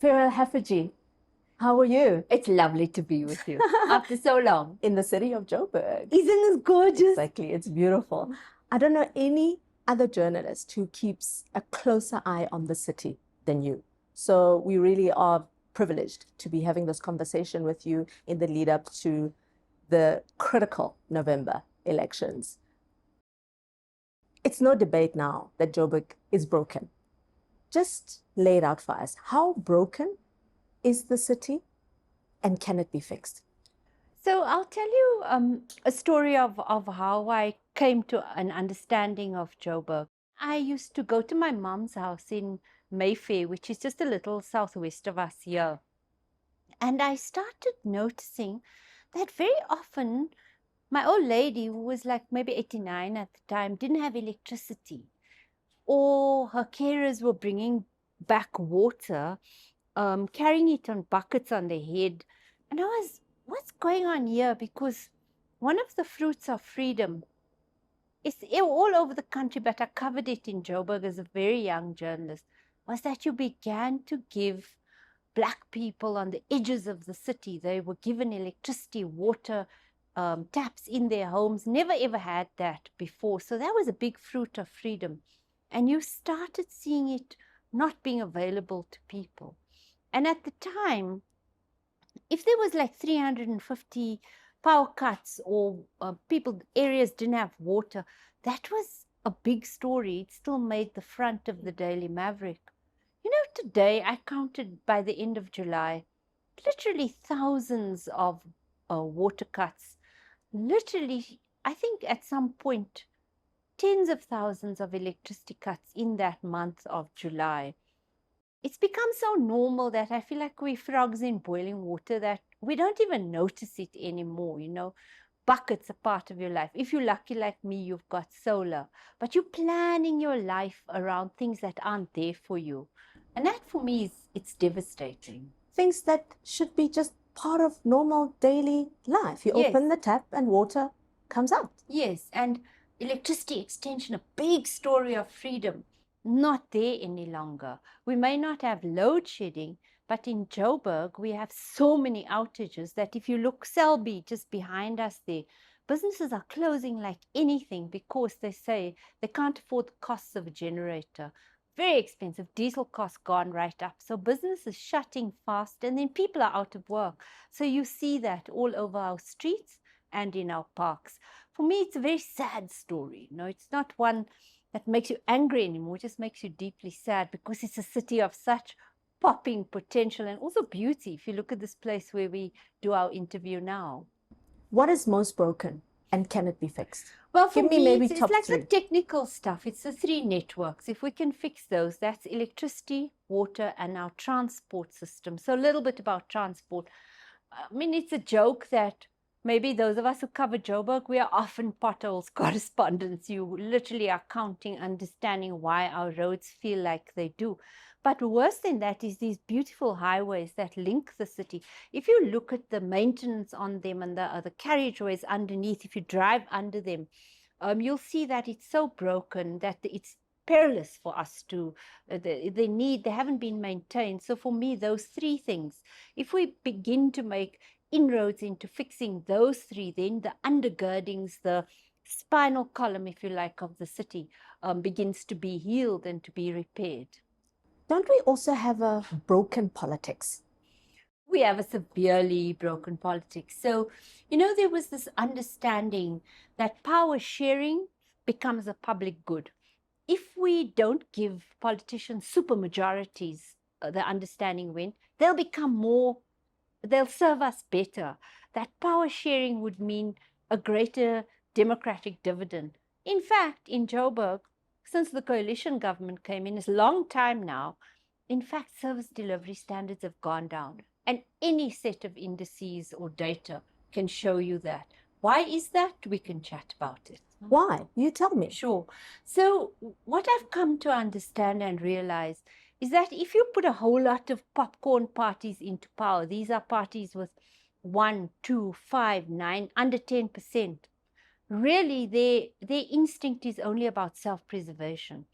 Ferial Hafajee, how are you? It's lovely to be with you after so long. In the city of Joburg. Isn't it gorgeous? Exactly, it's beautiful. I don't know any other journalist who keeps a closer eye on the city than you. So we really are privileged to be having this conversation with you in the lead up to the critical November elections. It's no debate now that Joburg is broken. Just lay it out for us. How broken is the city and can it be fixed? So I'll tell you a story of how I came to an understanding of Joburg. I used to go to my mom's house in Mayfair, which is just a little southwest of us here. And I started noticing that very often my old lady, who was like maybe 89 at the time, didn't have electricity. Or her carers were bringing back water, carrying it on buckets on their head. And I was, what's going on here? Because one of the fruits of freedom is all over the country, but I covered it in Joburg as a very young journalist, was that you began to give Black people on the edges of the city, they were given electricity, water, taps in their homes, never ever had that before. So that was a big fruit of freedom. And you started seeing it not being available to people. And at the time, if there was like 350 power cuts or areas didn't have water, that was a big story. It still made the front of the Daily Maverick. You know, today I counted by the end of July, literally thousands of water cuts. Literally, I think at some point, tens of thousands of electricity cuts in that month of July. It's become so normal that I feel like we're frogs in boiling water that we don't even notice it anymore, you know. Buckets are part of your life. If you're lucky like me, you've got solar, but you're planning your life around things that aren't there for you. And that for me it's devastating. Things that should be just part of normal daily life. You open the tap and water comes out. Yes, and electricity extension, a big story of freedom, not there any longer. We may not have load shedding, but in Joburg, we have so many outages that if you look Selby just behind us there, businesses are closing like anything because they say they can't afford the costs of a generator. Very expensive. Diesel costs gone right up. So business is shutting fast and then people are out of work. So you see that all over our streets and in our parks. For me, it's a very sad story. You know, it's not one that makes you angry anymore. It just makes you deeply sad because it's a city of such popping potential and also beauty. If you look at this place where we do our interview now. What is most broken and can it be fixed? Well, for Give me maybe it's top like three. the technical stuff. It's the three networks. If we can fix those, that's electricity, water, and our transport system. So a little bit about transport. I mean, it's a joke that maybe those of us who cover Joburg, we are often potholes correspondents. You literally are counting, understanding why our roads feel like they do. But worse than that is these beautiful highways that link the city. If you look at the maintenance on them and the carriageways underneath, if you drive under them, you'll see that it's so broken that it's perilous for us to, they haven't been maintained. So for me, those three things, if we begin to make inroads into fixing those three, then the undergirdings, the spinal column, if you like, of the city begins to be healed and to be repaired. Don't we also have a broken politics? We have a severely broken politics. So, you know, there was this understanding that power sharing becomes a public good. If we don't give politicians supermajorities, the understanding went, they'll become more, they'll serve us better. That power sharing would mean a greater democratic dividend. In fact, in Joburg, since the coalition government came in, it's a long time now, in fact, service delivery standards have gone down. And any set of indices or data can show you that. Why is that? We can chat about it. Why? You tell me. Sure. So what I've come to understand and realize is that if you put a whole lot of popcorn parties into power, these are parties with 1, 2, 5, 9, under 10%, really their instinct is only about self-preservation.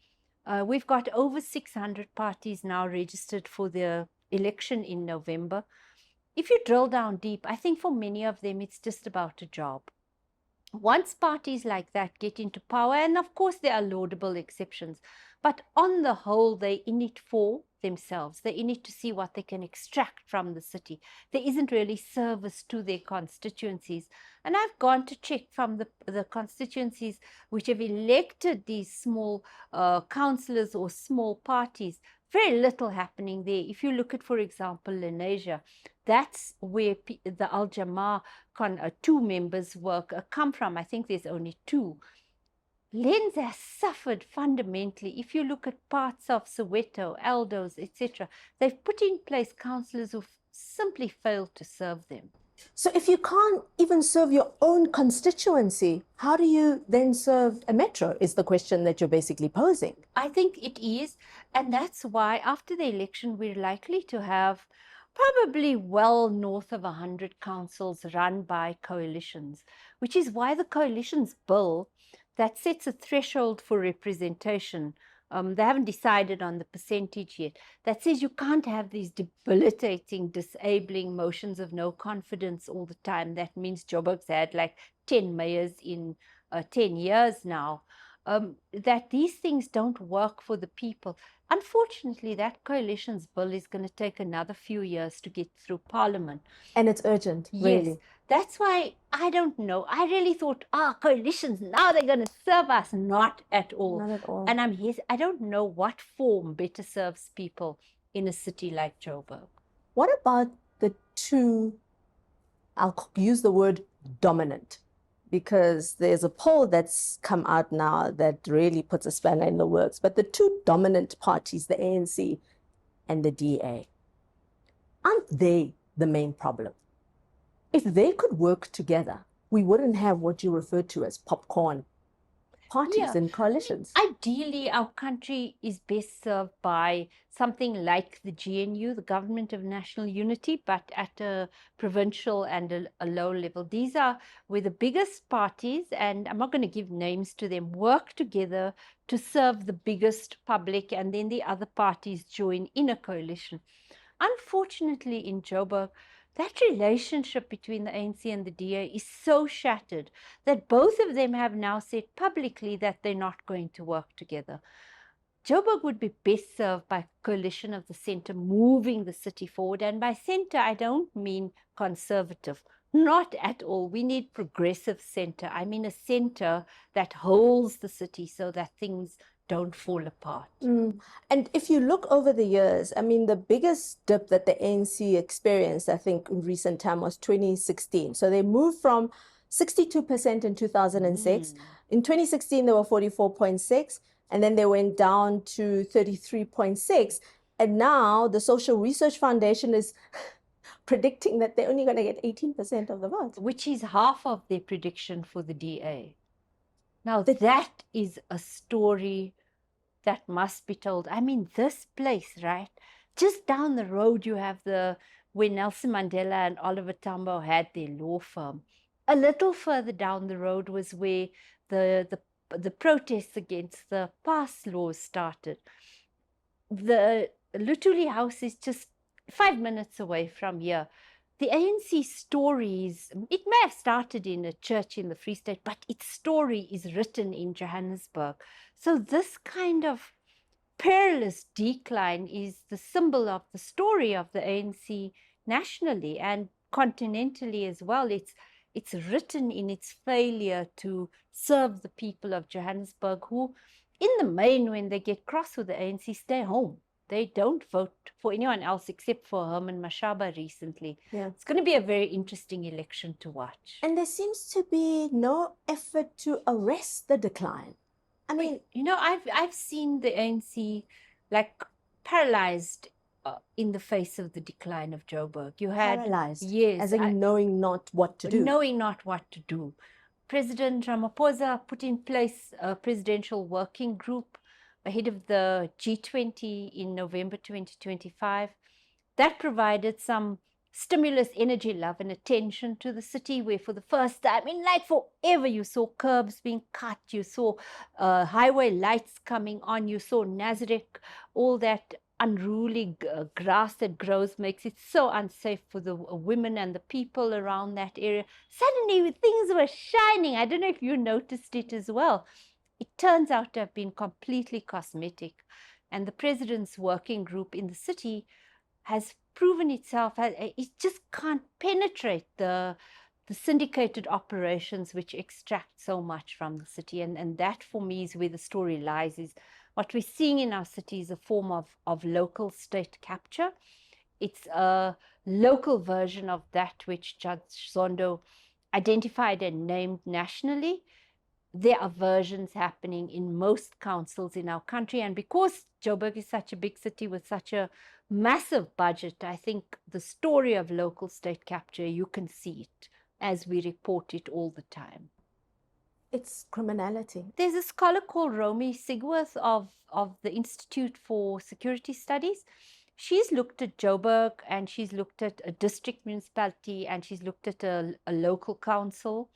We've got over 600 parties now registered for the election in November, if you drill down deep, I think for many of them, it's just about a job. Once parties like that get into power, and of course there are laudable exceptions, but on the whole, they're in it for themselves. They're in it to see what they can extract from the city. There isn't really service to their constituencies. And I've gone to check from the constituencies which have elected these small councillors or small parties. Very little happening there. If you look at, for example, Lenasia, that's where the Al Jamaa two members work come from. I think there's only two. Lens has suffered fundamentally. If you look at parts of Soweto, Eldos, etc., they've put in place councillors who've simply failed to serve them. So if you can't even serve your own constituency, how do you then serve a metro, is the question that you're basically posing. I think it is, and that's why after the election we're likely to have probably well north of 100 councils run by coalitions, which is why the coalitions bill that sets a threshold for representation, they haven't decided on the percentage yet, that says you can't have these debilitating, disabling motions of no confidence all the time. That means Joburg's had like 10 mayors in 10 years now. That these things don't work for the people. Unfortunately, that coalition's bill is going to take another few years to get through Parliament. And it's urgent, really. Yes, that's why I don't know. I really thought, coalitions, now they're going to serve us. Not at all. Not at all. And I don't know what form better serves people in a city like Joburg. What about the two, I'll use the word dominant, because there's a poll that's come out now that really puts a spanner in the works, but the two dominant parties, the ANC and the DA, aren't they the main problem? If they could work together, we wouldn't have what you refer to as popcorn parties and coalitions. Ideally, our country is best served by something like the GNU, the Government of National Unity, but at a provincial and a low level. These are where the biggest parties, and I'm not going to give names to them, work together to serve the biggest public, and then the other parties join in a coalition. Unfortunately, in Joburg, that relationship between the ANC and the DA is so shattered that both of them have now said publicly that they're not going to work together. Joburg would be best served by a coalition of the centre moving the city forward. And by centre, I don't mean conservative. Not at all. We need progressive centre. I mean a centre that holds the city so that things don't fall apart. And if you look over the years, I mean, the biggest dip that the ANC experienced, I think, in recent time was 2016. So they moved from 62% in 2006. In 2016, they were 44.6, and then they went down to 33.6. And now the Social Research Foundation is predicting that they're only going to get 18% of the vote. Which is half of their prediction for the DA. Now, that is a story that must be told. I mean, this place, right? Just down the road, you have where Nelson Mandela and Oliver Tambo had their law firm. A little further down the road was where the protests against the pass laws started. The Lutuli House is just 5 minutes away from here. The ANC stories, it may have started in a church in the Free State, but its story is written in Johannesburg. So this kind of perilous decline is the symbol of the story of the ANC nationally and continentally as well. It's written in its failure to serve the people of Johannesburg, who, in the main, when they get cross with the ANC, stay home. They don't vote for anyone else except for Herman Mashaba recently. Yeah. It's going to be a very interesting election to watch. And there seems to be no effort to arrest the decline. I mean, you know, I've seen the ANC like paralyzed in the face of the decline of Joburg. You had paralyzed, yes, as in knowing not what to do. Knowing not what to do. President Ramaphosa put in place a presidential working group ahead of the G20 in November 2025. That provided some stimulus, energy, love, and attention to the city, where for the first time in like forever, you saw curbs being cut, you saw highway lights coming on, you saw Nazareth, all that unruly grass that grows makes it so unsafe for the women and the people around that area. Suddenly things were shining. I don't know if you noticed it as well. It turns out to have been completely cosmetic. And the president's working group in the city has proven itself, it just can't penetrate the syndicated operations which extract so much from the city. And that for me is where the story lies, is what we're seeing in our city is a form of local state capture. It's a local version of that which Judge Zondo identified and named nationally. There are versions happening in most councils in our country. And because Joburg is such a big city with such a massive budget, I think the story of local state capture, you can see it as we report it all the time. It's criminality. There's a scholar called Romy Sigworth of the Institute for Security Studies. She's looked at Joburg, and she's looked at a district municipality, and she's looked at a local council.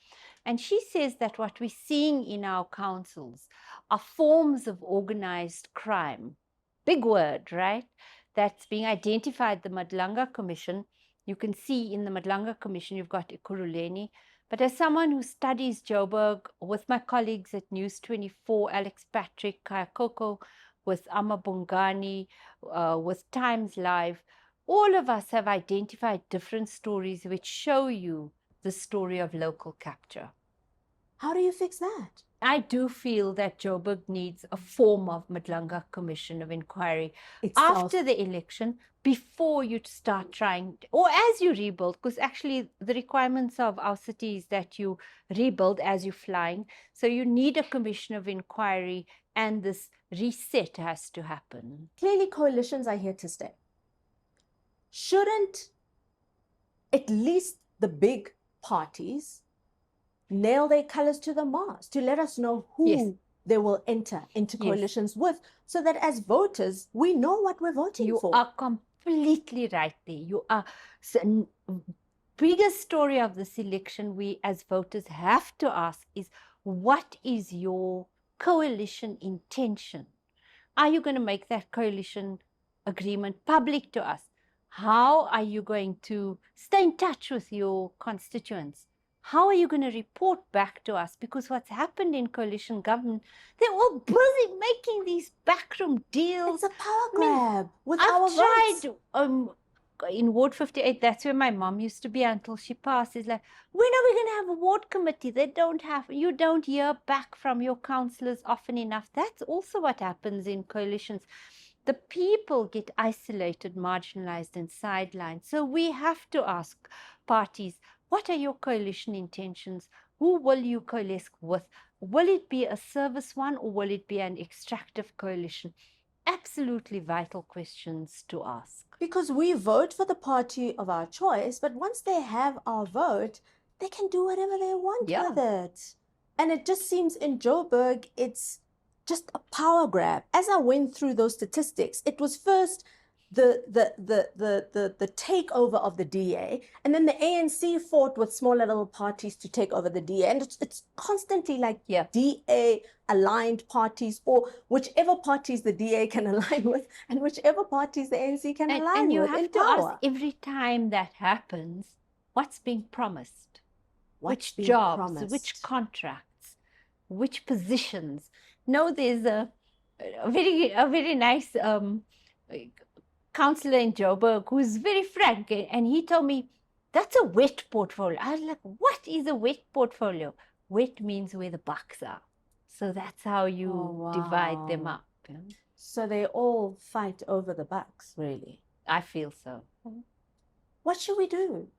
And she says that what we're seeing in our councils are forms of organized crime. Big word, right? That's being identified. The Madlanga Commission, you can see in the Madlanga Commission, you've got Ekurhuleni. But as someone who studies Joburg with my colleagues at News 24, Alex Patrick, Kaya Koko, with Amma Bongani, with Times Live, all of us have identified different stories which show you the story of local capture. How do you fix that? I do feel that Joburg needs a form of Madlanga Commission of Inquiry after the election, before you start trying, or as you rebuild, because actually the requirements of our city is that you rebuild as you're flying. So you need a Commission of Inquiry, and this reset has to happen. Clearly, coalitions are here to stay. Shouldn't at least the big parties nail their colors to the mast to let us know who they will enter into coalitions with, so that as voters, we know what we're voting for? You are completely right there. You are. So, biggest story of this election we as voters have to ask is, what is your coalition intention? Are you going to make that coalition agreement public to us? How are you going to stay in touch with your constituents? How are you going to report back to us? Because what's happened in coalition government, they're all busy making these backroom deals. It's a power grab with I've our tried, votes. In Ward 58, that's where my mom used to be until she passed. It's like, when are we going to have a ward committee? They don't have, you don't hear back from your councillors often enough. That's also what happens in coalitions. The people get isolated, marginalized, and sidelined. So we have to ask parties, what are your coalition intentions? Who will you coalesce with? Will it be a service one, or will it be an extractive coalition? Absolutely vital questions to ask. Because we vote for the party of our choice, but once they have our vote, they can do whatever they want with it. And it just seems in Joburg, it's just a power grab. As I went through those statistics, it was first the takeover of the DA, and then the ANC fought with smaller little parties to take over the DA, and it's constantly like DA aligned parties, or whichever parties the DA can align with, and whichever parties the ANC can align with. And you have to ask every time that happens, what's being promised? Which jobs, which contracts, which positions? No, there's a very nice councillor in Joburg who's very frank, and he told me, that's a wet portfolio. I was like, what is a wet portfolio? Wet means where the bucks are. So that's how you divide them up. So they all fight over the bucks, really? I feel so. What should we do?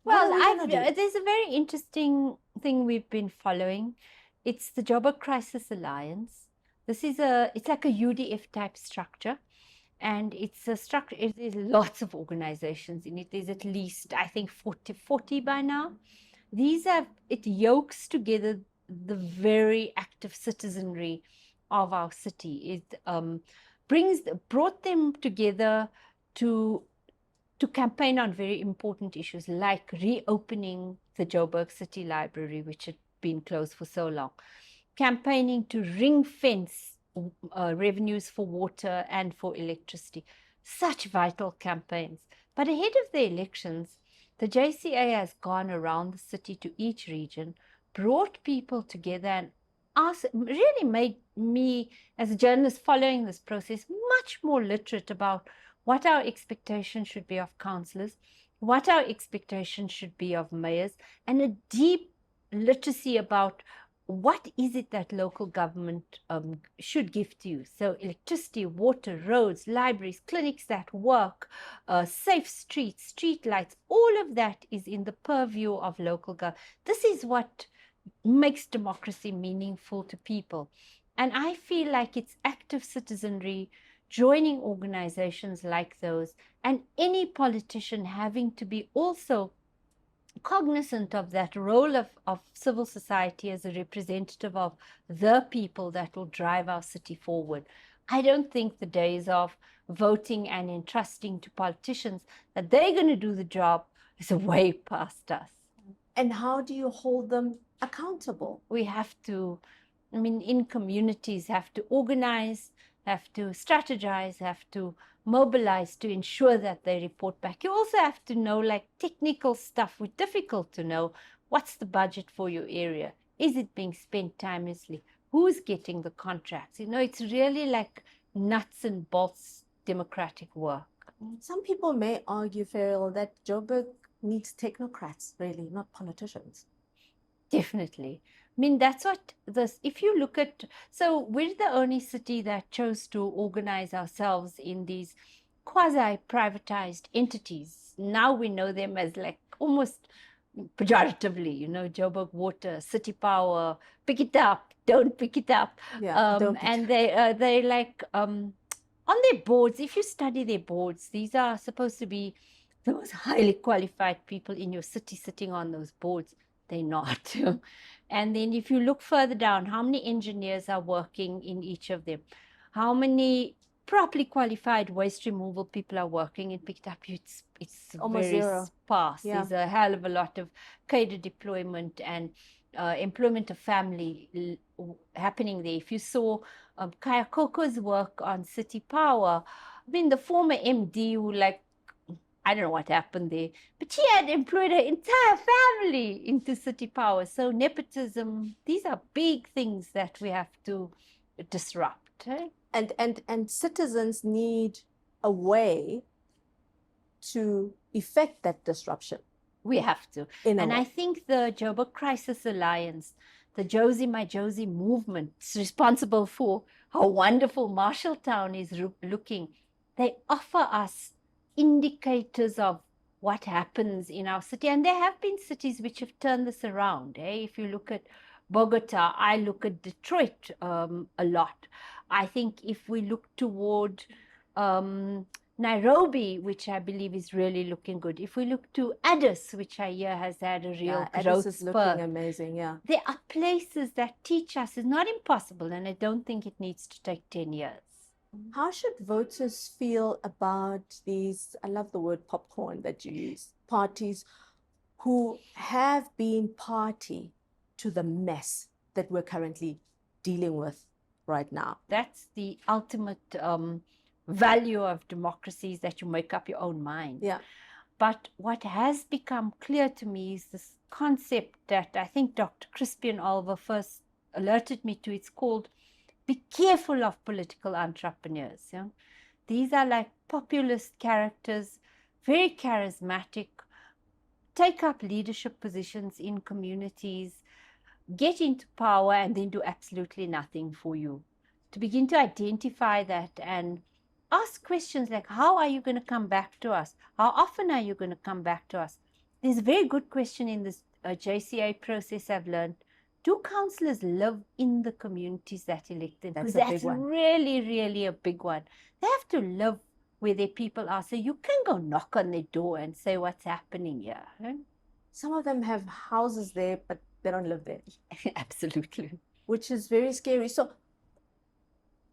Well, there's a very interesting thing we've been following. It's the Joburg Crisis Alliance. It's like a UDF type structure. And it's a structure, there's lots of organizations in it. There's at least, I think, 40 by now. It yokes together the very active citizenry of our city. It brought them together to campaign on very important issues, like reopening the Joburg City Library, which had been closed for so long. Campaigning to ring fence revenues for water and for electricity. Such vital campaigns. But ahead of the elections, the JCA has gone around the city to each region, brought people together, and really made me, as a journalist following this process, much more literate about what our expectations should be of councillors, what our expectations should be of mayors, and a deep literacy about what is it that local government should give to you. So electricity, water, roads, libraries, clinics that work, safe streets, street lights, all of that is in the purview of local government. This is what makes democracy meaningful to people. And I feel like it's active citizenry joining organizations like those, and any politician having to be also cognizant of that role of civil society as a representative of the people that will drive our city forward. I don't think the days of voting and entrusting to politicians that they're going to do the job is way past us. And how do you hold them accountable? We have to, I mean, in communities, have to organize, have to strategize, have to mobilize to ensure that they report back. You also have to know, like, technical stuff, which is difficult to know. What's the budget for your area? Is it being spent timelessly? Who's getting the contracts? You know, it's really like nuts and bolts democratic work. Some people may argue, Ferial, that Joburg needs technocrats, really, not politicians. Definitely. I mean, that's what this, if you look at, so we're the only city that chose to organize ourselves in these quasi-privatized entities. Now we know them as like almost pejoratively, you know, Joburg Water, City Power, pick it up, don't pick it up. Yeah, and they like, on their boards, if you study their boards, these are supposed to be the most highly qualified people in your city sitting on those boards. They're not. And then if you look further down, how many engineers are working in each of them? How many properly qualified waste removal people are working in picked up? It's almost very zero. sparse. Yeah. There's a hell of a lot of cadre deployment and employment of family happening there. If you saw Kaya Koko's work on City Power, I mean, the former MD who, like, I don't know what happened there, but she had employed her entire family into City Power. So nepotism, these are big things that we have to disrupt. Eh? And citizens need a way to effect that disruption. We have to. And I think the Joburg Crisis Alliance, the Josie My Josie movement, is responsible for how wonderful Marshalltown is looking. They offer us indicators of what happens in our city. And there have been cities which have turned this around. If you look at Bogota, I look at Detroit a lot. I think if we look toward Nairobi, which I believe is really looking good. If we look to Addis, which I hear has had a real growth is spur. Looking amazing, yeah. There are places that teach us it's not impossible, and I don't think it needs to take 10 years. How should voters feel about these, I love the word popcorn that you use, parties who have been party to the mess that we're currently dealing with right now? That's the ultimate value of democracy, is that you make up your own mind. Yeah. But what has become clear to me is this concept that I think Dr. Crispian Oliver first alerted me to. It's called be careful of political entrepreneurs. Yeah? These are like populist characters, very charismatic, take up leadership positions in communities, get into power, and then do absolutely nothing for you. To begin to identify that and ask questions like, how are you going to come back to us? How often are you going to come back to us? There's a very good question in this JCA process I've learned. Do councillors live in the communities that elect them? Because that's really, really a big one. They have to live where their people are. So you can go knock on their door and say, what's happening here? Right? Some of them have houses there, but they don't live there. Absolutely. Which is very scary. So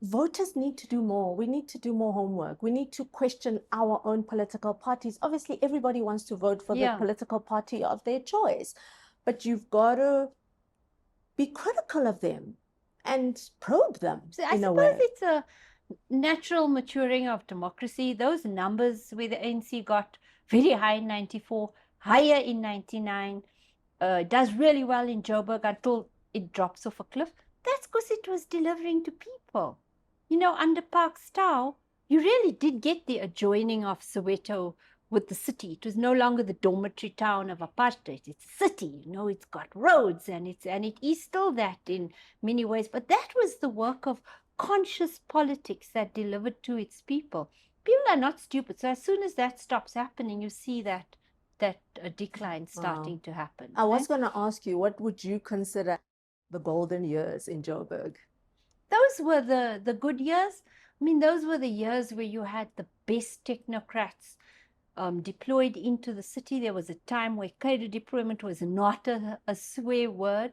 voters need to do more. We need to do more homework. We need to question our own political parties. Obviously, everybody wants to vote for the political party of their choice, but you've got to be critical of them. and probe them So I in a suppose way. it's a natural maturing of democracy. Those numbers where the ANC got very high in 94, higher in 99, does really well in Joburg until it drops off a cliff. That's because it was delivering to people. You know, under Park Stow, you really did get the adjoining of Soweto with the city. It was no longer the dormitory town of apartheid. It's a city, you know, it's got roads and it is still that in many ways. But that was the work of conscious politics that delivered to its people. People are not stupid. So as soon as that stops happening, you see that decline starting to happen. I was going to ask you, what would you consider the golden years in Joburg? Those were the good years. I mean, those were the years where you had the best technocrats deployed into the city. There was a time where cadre deployment was not a swear word.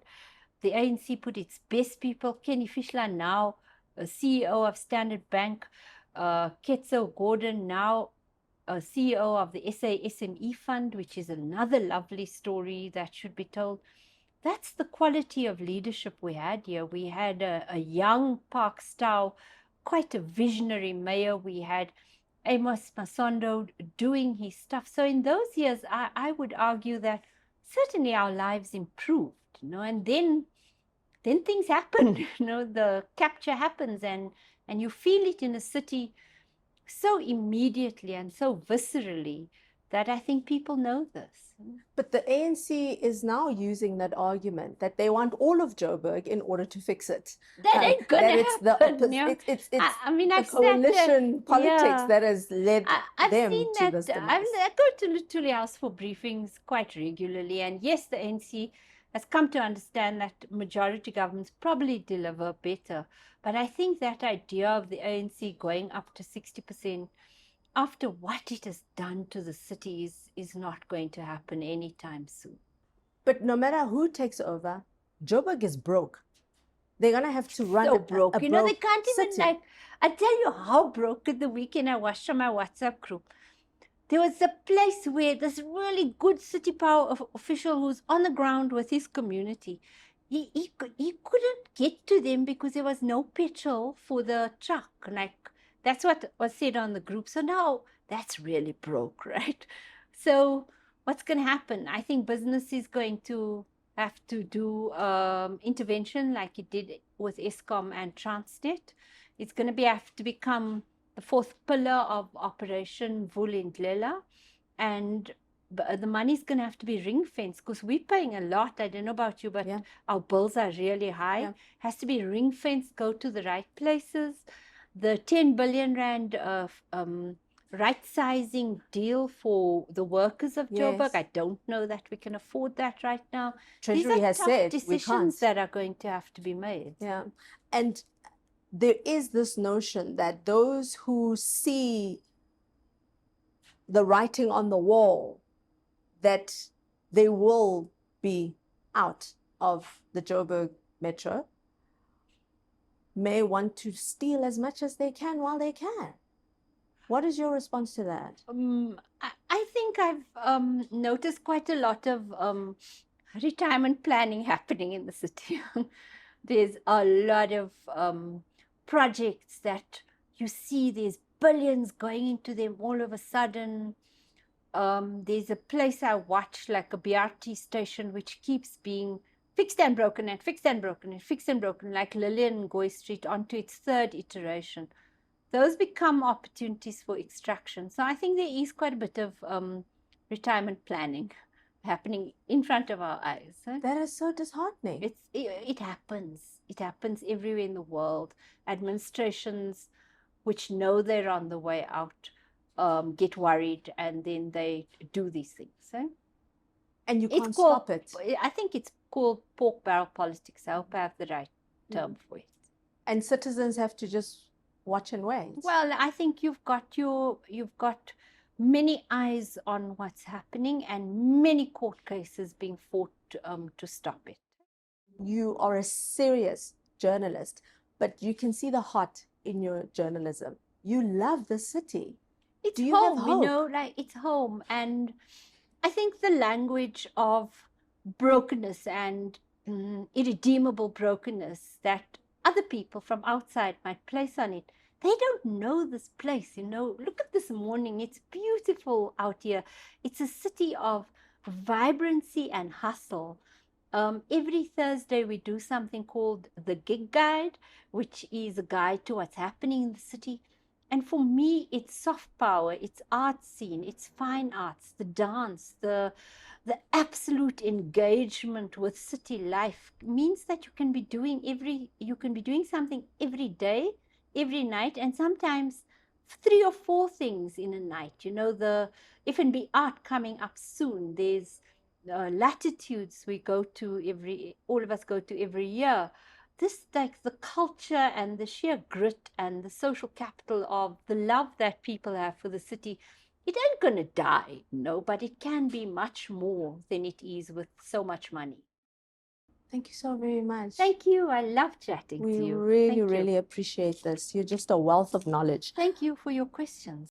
The ANC put its best people. Kenny Fischler, now CEO of Standard Bank, Ketso Gordon, now CEO of the SA SME Fund, which is another lovely story that should be told. That's the quality of leadership we had here. We had a young Park Stow, quite a visionary mayor. We had Amos Masondo doing his stuff. So in those years, I would argue that certainly our lives improved, you know, and then things happen, you know, the capture happens and you feel it in a city so immediately and so viscerally that I think people know this. But the ANC is now using that argument that they want all of Joburg in order to fix it. That ain't gonna that it's happen. The opposite. It's I mean, the I've coalition politics that has led I've them seen to that. this demise. I go to Lutuli House for briefings quite regularly, and yes, the ANC has come to understand that majority governments probably deliver better. But I think that idea of the ANC going up to 60% after what it has done to the cities is not going to happen anytime soon. But no matter who takes over, Joburg is broke. They're going to have to run so broke. You know, they can't even city. like, I tell you how broke at the weekend I watched from my WhatsApp group. There was a place where this really good city power official who's on the ground with his community, he couldn't get to them because there was no petrol for the truck. Like, that's what was said on the group. So now that's really broke, right? So what's going to happen? I think business is going to have to do intervention like it did with Eskom and Transnet. It's going to have to become the fourth pillar of Operation Vulindlela, and the money's going to have to be ring fenced because we're paying a lot. I don't know about you, but our bills are really high. Has to be ring fenced, go to the right places. The 10 billion rand right sizing deal for the workers of Joburg. I don't know that we can afford that right now. Treasury has said decisions that are going to have to be made. Yeah, and there is this notion that those who see the writing on the wall that they will be out of the Joburg metro may want to steal as much as they can while they can. What is your response to that? I think I've noticed quite a lot of retirement planning happening in the city. There's a lot of projects that you see there's billions going into them all of a sudden. There's a place I watch, like a BRT station, which keeps being fixed and broken and fixed and broken and fixed and broken, like Lillian Goy Street onto its third iteration. Those become opportunities for extraction. So I think there is quite a bit of retirement planning happening in front of our eyes. Huh? That is so disheartening. It happens. It happens everywhere in the world. Administrations which know they're on the way out get worried and then they do these things. Huh? And you can't stop it. I think it's called pork barrel politics. I hope I have the right term for it. And citizens have to just watch and wait. Well, I think you've got many eyes on what's happening and many court cases being fought to stop it. You are a serious journalist, but you can see the heart in your journalism. You love the city. It's home, you know, like it's home. And I think the language of brokenness and irredeemable brokenness that other people from outside might place on it. They don't know this place, you know. Look at this morning. It's beautiful out here. It's a city of vibrancy and hustle. Every Thursday we do something called the Gig Guide, which is a guide to what's happening in the city. And for me, it's soft power, it's art scene, it's fine arts, the dance, the absolute engagement with city life means that you can be doing something every day, every night, and sometimes 3 or 4 things in a night. You know, the F&B art coming up soon. There's latitudes all of us go to every year. This, like the culture and the sheer grit and the social capital of the love that people have for the city, it ain't going to die, no, but it can be much more than it is with so much money. Thank you so very much. Thank you. I love chatting to you. We really appreciate this. You're just a wealth of knowledge. Thank you for your questions.